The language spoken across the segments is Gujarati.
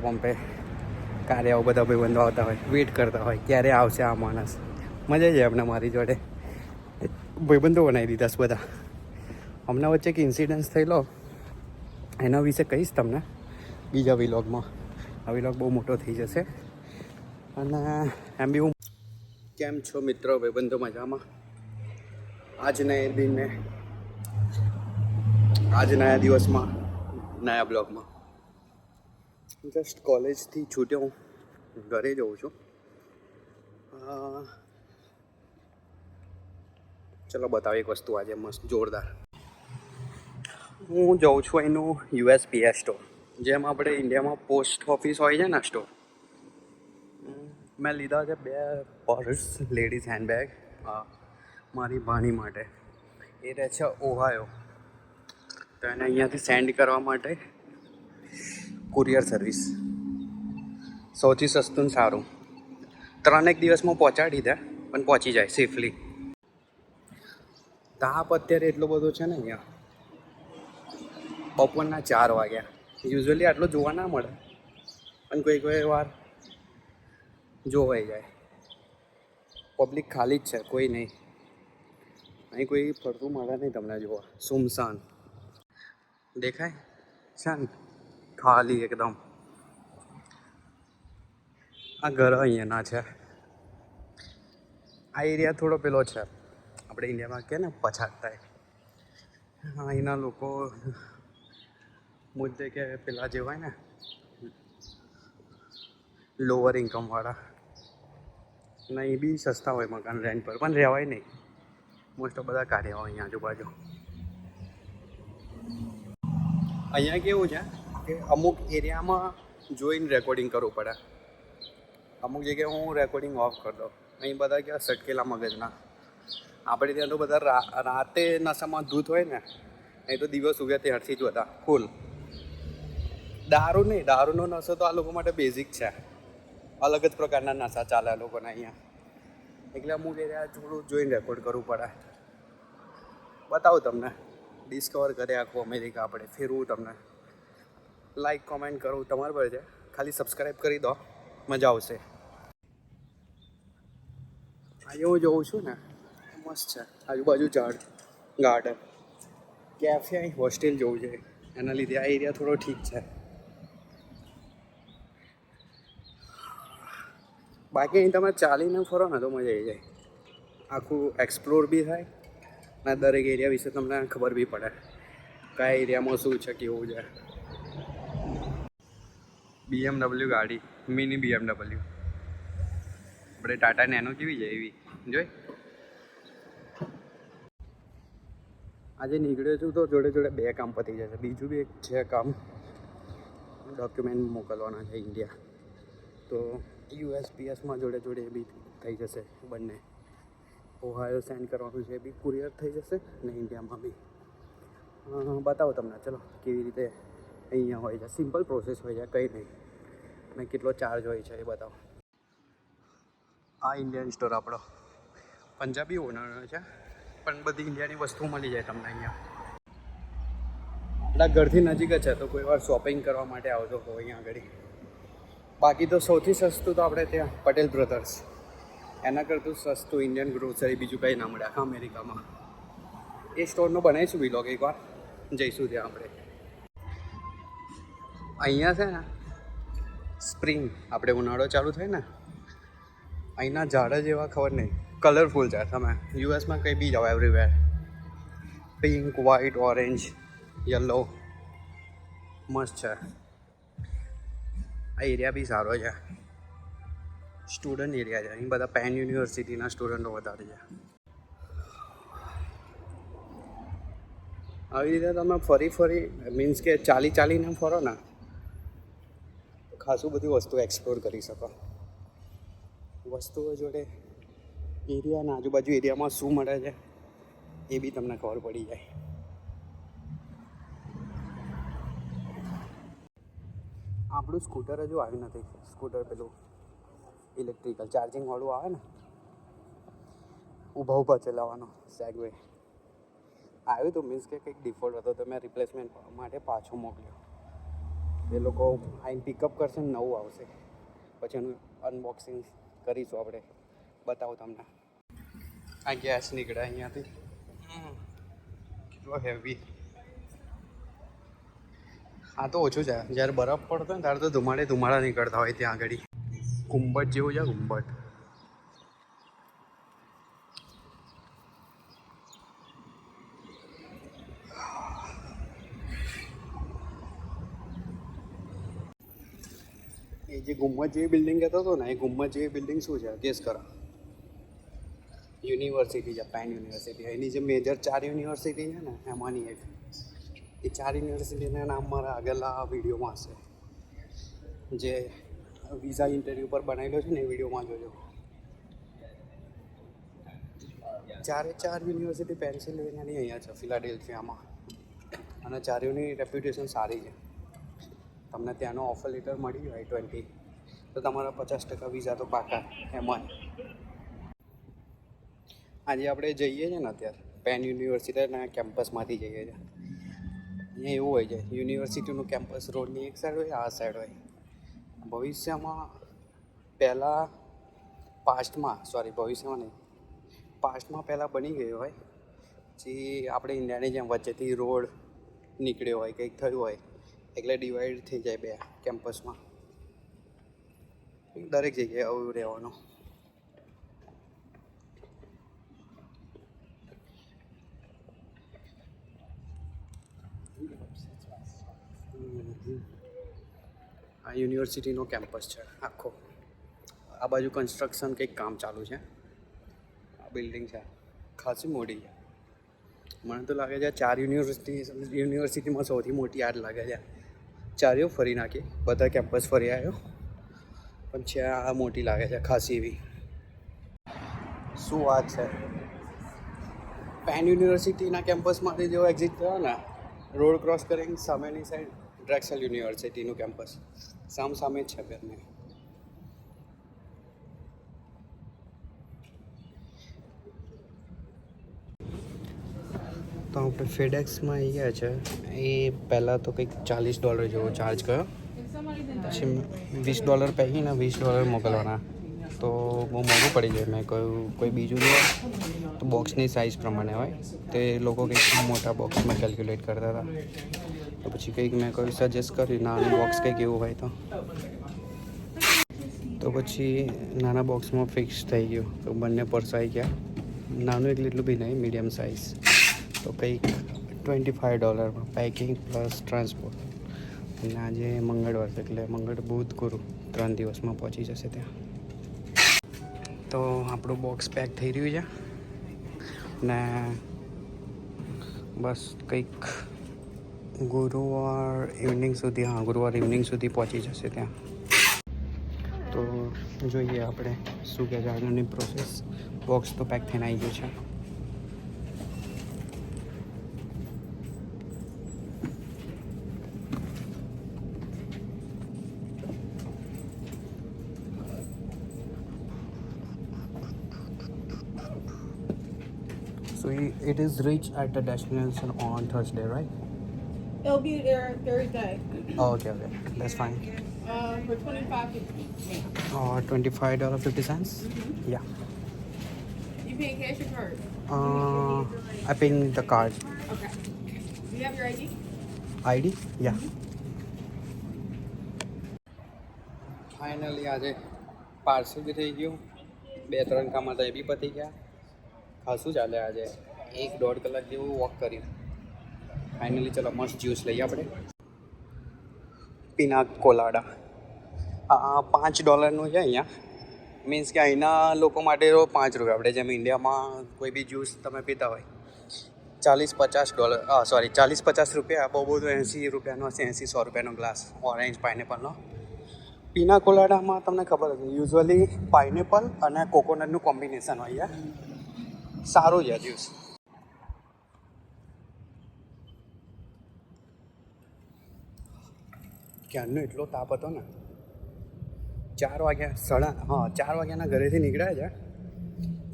પેટ્રોલ પંપે કાર્યાઓ બધા ભાઈબંધો આવતા હોય, વેઇટ કરતા હોય ક્યારે આવશે આ માણસ. મજા આવી જાય અમને. મારી જોડે ભાઈબંધો બનાવી દીધા બધા. હમણાં વચ્ચે એક ઇન્સિડન્સ થયેલો, એના વિશે કહીશ તમને બીજા વિલોગમાં. આ વિલોગ બહુ મોટો થઈ જશે. અને એમ બી હું કેમ છો મિત્રો, ભાઈબંધો મજામાં? આજ નયા દિન મેં, આજ નયા દિવસમાં, નયા બ્લોગમાં જસ્ટ કોલેજથી છૂટ્યો હું ઘરે જઉં છું. ચલો બતાવો એક વસ્તુ આજે મસ્ત જોરદાર. હું જઉં છું એનું USPS સ્ટોર, જેમ આપણે ઇન્ડિયામાં પોસ્ટ ઓફિસ હોય છે ને સ્ટોર. મેં લીધા છે 2 પર્સ, લેડીઝ હેન્ડબેગ, મારી ભાણી માટે. એ રહે છે ઓહાયો, તો એને અહીંયાથી સેન્ડ કરવા માટે કુરિયર સર્વિસ સૌથી સસ્તું ને સારું. 3 દિવસમાં પહોંચાડી દે, પણ પહોંચી જાય સેફલી. તાપ અત્યારે એટલો બધો છે ને અહીંયા, બપોરના 4 વાગ્યા. યુઝ્યુઅલી આટલો જોવા ના મળે, પણ કોઈ વાર જોવાઈ જાય. પબ્લિક ખાલી જ છે, કોઈ નહીં. અહીં કોઈ ફરતું મળે નહીં તમને જોવા. સુમસાન દેખાય છે ને, ખાલી એકદમ. આ ઘર અહીંયાના છે. આ એરિયા થોડો પેલો છે, આપણે ઇન્ડિયામાં કહે ને પછાત થાય. અહીંના લોકો મુદ્દે કે પેલા જે હોય ને લોઅર ઇન્કમવાળા, નહીં બી સસ્તા હોય મકાન રેન્ટ પર, પણ રહેવાય નહીં. મોસ્ટ ઓફ બધા કાર્ય હોય અહીંયા આજુબાજુ. અહીંયા કેવું છે કે અમુક એરિયામાં જોઈને રેકોર્ડિંગ કરવું પડે. અમુક જગ્યાએ હું રેકોર્ડિંગ ઓફ કરી દઉં. અહીં બધા કેવા સટકેલા મગજના. આપણે ત્યાં તો બધા રાતે નશામાં ધૂત હોય ને, અહીં તો દિવસ ઉગે ત્યારથી જ બધા ફૂલ. દારૂ નહીં, દારૂનો નશો તો આ લોકો માટે બેઝિક છે. અલગ જ પ્રકારના નશા ચાલે આ લોકોને અહીંયા. એટલે અમુક એરિયા થોડું જોઈને રેકોર્ડ કરવું પડે. બતાવું તમને, ડિસ્કવર કરે આખું અમેરિકા આપણે, ફેરવું તમને. લાઈક કોમેન્ટ કરું તમારા પર છે, ખાલી સબસ્ક્રાઈબ કરી દો, મજા આવશે. આજે હું જોઉં છું ને, મસ્ત છે આજુબાજુ ઝાડ, ગાર્ડન, કેફે, અહીં હોસ્ટેલ જોવું છે. એના લીધે આ એરિયા થોડો ઠીક છે. બાકી અહીં તમે ચાલીને ફરો ને તો મજા આવી જાય. આખું એક્સપ્લોર બી થાય અને દરેક એરિયા વિશે તમને ખબર બી પડે, કયા એરિયામાં શું છે, કેવું છે. BMW ગાડી, મિની BMW. આપણે ટાટા નેનો કેવી જાય એવી જોઈ. આજે નીકળ્યો છું તો જોડે 2 કામ પતી જશે. બીજું બી એક છે કામ, ડોક્યુમેન્ટ મોકલવાના છે ઇન્ડિયા. તો USPSમાં જોડે એ બી થઈ જશે બંને. ઓહાયો સેન્ડ કરવાનું છે, એ બી કુરિયર થઈ જશે ને ઇન્ડિયામાં બી. બતાવો તમને, ચલો કેવી રીતે અહીંયા હોય છે. સિમ્પલ પ્રોસેસ હોય છે, કંઈ નહીં. અને કેટલો ચાર્જ હોય છે એ બતાવો. આ ઇન્ડિયન સ્ટોર આપણો પંજાબી ઓનર છે, પણ બધી ઇન્ડિયાની વસ્તુ મળી જાય તમને અહીંયા. આપણા ઘરથી નજીક જ છે, તો કોઈ વાર શોપિંગ કરવા માટે આવજો તો અહીંયા આગળ. બાકી તો સૌથી સસ્તું તો આપણે ત્યાં પટેલ બ્રધર્સ. એના કરતું સસ્તું ઇન્ડિયન ગ્રોસરી બીજું કંઈ ના મળે આખા અમેરિકામાં. એ સ્ટોરનો બનાવીશું વિલોગ એકવાર, જઈશું ત્યાં આપણે. અહીંયા છે ને સ્પ્રિંગ, આપણે ઉનાળો ચાલુ થાય ને, અહીંના ઝાડ જ એવા, ખબર નહીં, કલરફુલ છે. તમે યુએસમાં કંઈ બી જાઓ, everywhere pink, white, orange, yellow, મસ્ત છે. આ એરિયા બી સારો છે, સ્ટુડન્ટ એરિયા છે. અહીં બધા પેન યુનિવર્સિટીના સ્ટુડન્ટો વધારે છે. આવી રીતે તમે ફરી મીન્સ કે ચાલીને ફરો ને, ખાસું બધી વસ્તુ એક્સપ્લોર કરી શકો. વસ્તુઓ જોડે એરિયાના આજુબાજુ એરિયામાં શું મળે છે એ બી તમને ખબર પડી જાય. આપણું સ્કૂટર હજુ આવ્યું નથી. સ્કૂટર પેલું ઇલેક્ટ્રિકલ ચાર્જિંગવાળું આવે ને, ઊભા ચલાવવાનો સેગવે આવ્યું તો, મીન્સ કે કંઈક ડિફોલ્ટ હતો તો મેં રિપ્લેસમેન્ટ માટે પાછો મોકલ્યો. એ લોકો આઈને પિકઅપ કરશે ને નવું આવશે, પછી એનું અનબોક્સિંગ કરીશું આપણે, બતાવું તમને. આ ગેસ નીકળે અહીંયાથી, કેટલો હેવી. આ તો ઓછું છે, જ્યારે બરફ પડતો ને ત્યારે તો ધુમાડા નીકળતા હોય ત્યાં આગળ. ગુંબટ જેવું છે, ગુંબટ. એ જે ગુંબજ જેવી બિલ્ડિંગ કહેતો હતો ને, એ ગુંબજ જેવી બિલ્ડિંગ શું છે ગેસ કરો? યુનિવર્સિટી છે, પેન યુનિવર્સિટી. એની જે મેજર 4 યુનિવર્સિટી છે ને એમાંની એક. એ 4 યુનિવર્સિટીના નામ મારા આગળના વિડીયોમાં હશે, જે વિઝા ઇન્ટરવ્યૂ પર બનાવેલો છે ને એ વિડીયોમાં જોજો. 4 યુનિવર્સિટી પેન્સિલ્વેનિયાની અહીંયા છે, ફિલાડેલ્ફિયામાં. અને 4ની રેપ્યુટેશન સારી છે. તમને ત્યાંનો ઓફર લેટર મળી હોય I-20 તો તમારા 50% વિઝા તો પાકા એમાં. આજે આપણે જઈએ છીએ ને અત્યારે પેન યુનિવર્સિટીના કેમ્પસમાંથી જઈએ છીએ. અહીંયા એવું હોય છે, યુનિવર્સિટીનું કેમ્પસ રોડની એક સાઈડ હોય, આ સાઈડ હોય. ભવિષ્યમાં પાસ્ટમાં પહેલાં બની ગયું હોય, જે આપણે ઇન્ડિયાની જેમ વચ્ચેથી રોડ નીકળ્યો હોય, કંઈક થયું હોય, એટલે ડિવાઈડ થઈ જાય બે કેમ્પસમાં. દરેક જગ્યાએ આવું રહેવાનું. આ યુનિવર્સિટીનો કેમ્પસ છે આખો. આ બાજુ કન્સ્ટ્રક્શન કંઈક કામ ચાલુ છે. આ બિલ્ડિંગ છે ખાસી મોટી છે. મને તો લાગે છે 4 યુનિવર્સિટીમાં સૌથી મોટી આ જ લાગે છે. 4 ફરી નાખી, બધા કેમ્પસ ફરી આવ્યો, પણ છે આ મોટી લાગે છે ખાસી એવી. શું વાત છે! પેન યુનિવર્સિટીના કેમ્પસમાંથી જેવો એક્ઝિટ થયો ને, રોડ ક્રોસ કરીને સામેની સાઈડ ડ્રેક્સલ યુનિવર્સિટીનું કેમ્પસ સામે જ છે બંને. તો આપણે ફેડેક્સમાં આવી ગયા છે. એ પહેલાં તો કંઈક $40 જેવો ચાર્જ કર્યો, પછી $20 પૈકીને $20 મોકલવાના, તો બહુ મોંઘું પડી જાય. મેં કહ્યું કોઈ બીજું લો તો બોક્સની સાઇઝ પ્રમાણે હોય, તે લોકો કંઈક મોટા બોક્સમાં કેલ્ક્યુલેટ કરતા હતા. તો પછી કંઈક મેં કહ્યું સજેસ્ટ કર્યું નાનું બોક્સ કંઈક એવું હોય તો પછી નાના બોક્સમાં ફિક્સ થઈ ગયું. તો બંને પરસાઈ ગયા. નાનું એટલું બી નહીં, મીડિયમ સાઇઝ. તો કંઈક $25 પેકિંગ પ્લસ ટ્રાન્સપોર્ટ. અને આજે મંગળવાર છે એટલે બુધ ગુરુ 3 દિવસમાં પહોંચી જશે ત્યાં. તો આપણું બોક્સ પેક થઈ રહ્યું છે ને બસ કંઈક ગુરુવાર ઇવનિંગ સુધી પહોંચી જશે ત્યાં. તો જોઈએ આપણે શું કહે છે આગળની પ્રોસેસ. બોક્સ તો પેક થઈને આવી ગયું છે. So it is reached at the destination on Thursday, right? It'll be there Thursday. Oh, okay, that's fine. For $25.50. $25.50. Yeah. You paying cash or card? I paying the card. Okay. Do you have your ID? ID? Yeah. Finally આજે પાર્સલ બી થઈ ગયું. 2-3 કામ હતા એ બી પતી ગયા. ખાસું ચાલે આજે. 1-1.5 કલાક જેવું વોક કર્યું. ફાઇનલી ચલો મસ્ત જ્યુસ લઈએ આપણે. પિના કોલાડા $5 છે અહીંયા. મીન્સ કે અહીંના લોકો માટે તો ₹5. આપણે જેમ ઇન્ડિયામાં કોઈ બી જ્યુસ તમે પીતા હોય $40-50 બહુ તો ₹80 હશે, $80-100 ગ્લાસ ઓરેન્જ પાઇનેપલનો. પિના કોલાડામાં તમને ખબર હશે યુઝ્યુઅલી પાઇનેપલ અને કોકોનટનું કોમ્બિનેશન હોય છે. સારું છે જ્યુસ. ક્યારનો એટલો તાપ હતો ને. 4 વાગ્યાના ઘરેથી નીકળ્યા છે.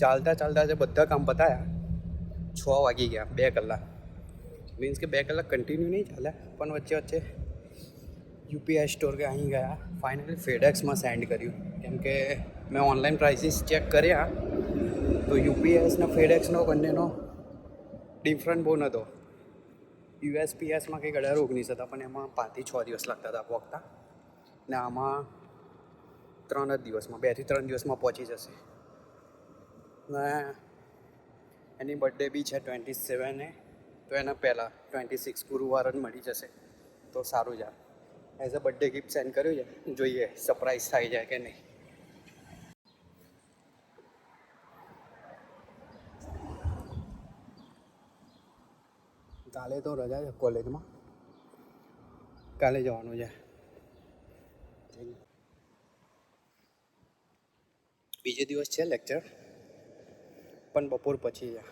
ચાલતા જે બધા કામ પતાયા 6 વાગી ગયા. 2 કલાક મીન્સ કે 2 કલાક કન્ટિન્યુ નહીં ચાલ્યા, પણ વચ્ચે યુપીઆઈ સ્ટોર કે અહીં ગયા, ફાઇનલી ફેડેક્સમાં સેન્ડ કર્યું. કેમ કે મેં ઓનલાઈન પ્રાઇસીસ ચેક કર્યા તો યુપીએસ ને ફેડેક્સનો બંનેનો ડિફરન્ટ બહુ નહોતો. યુએસપીએસમાં કંઈક 18-19 હતા, પણ એમાં 5 થી 6 દિવસ લાગતા હતા પહોંચતા, ને આમાં 3 જ દિવસમાં, 2 થી 3 દિવસમાં પહોંચી જશે. ને એની બર્થડે બી છે 27 તો એના પહેલાં 26 ગુરુવાર જ મળી જશે તો સારું છે. As a birthday gift send કર્યું છે, જોઈએ સરપ્રાઈઝ થઈ જાય કે નહીં. કાલે તો રજા છે કોલેજમાં, કાલે જવાનું છે. બીજે દિવસ છે લેક્ચર, પણ બપોર પછી છે,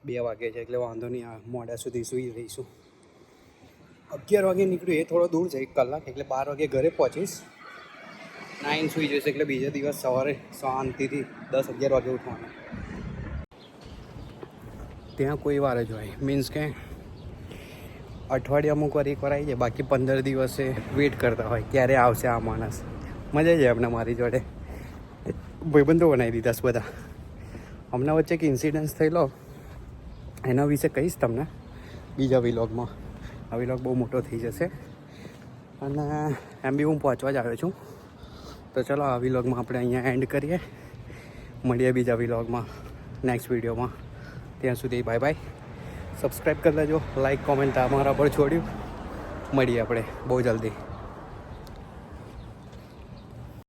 2 વાગે છે એટલે વાંધો નહીં આવે, મોડા સુધી સૂઈ રહીશું. 11 વાગે નીકળ્યું, એ થોડો દૂર છે, 1 કલાક, એટલે 12 વાગે ઘરે પહોંચીશ, 9 સૂઈ જઈશ, એટલે બીજે દિવસ સવારે શાંતિથી 10-11 વાગે ઉઠવાનું. ત્યાં કોઈ વાર જ હોય, મીન્સ કે અઠવાડિયે અમુક વાર એકવાર આવી જાય, બાકી 15 દિવસે વેઇટ કરતા હોય ક્યારે આવશે આ માણસ. મજા જાય અમને, મારી જોડે ભાઈબંધો બનાવી દીધા બધા. હમણાં વચ્ચે એક ઇન્સિડન્સ થયેલો, એના વિશે કહીશ તમને બીજા વિલોગમાં. આ વિલોગ બહુ મોટો થઈ જશે, અને એમ બી હું પહોંચવા જ આવ્યો છું. તો ચલો આ વિલોગમાં આપણે અહીંયા એન્ડ કરીએ, મળીએ બીજા વિલોગમાં, નેક્સ્ટ વિડીયોમાં. ત્યાં સુધી બાય બાય. સબસ્ક્રાઈબ કરી લેજો, લાઈક કોમેન્ટ અમારા પર છોડ્યું. મળીએ આપણે બહુ જલ્દી.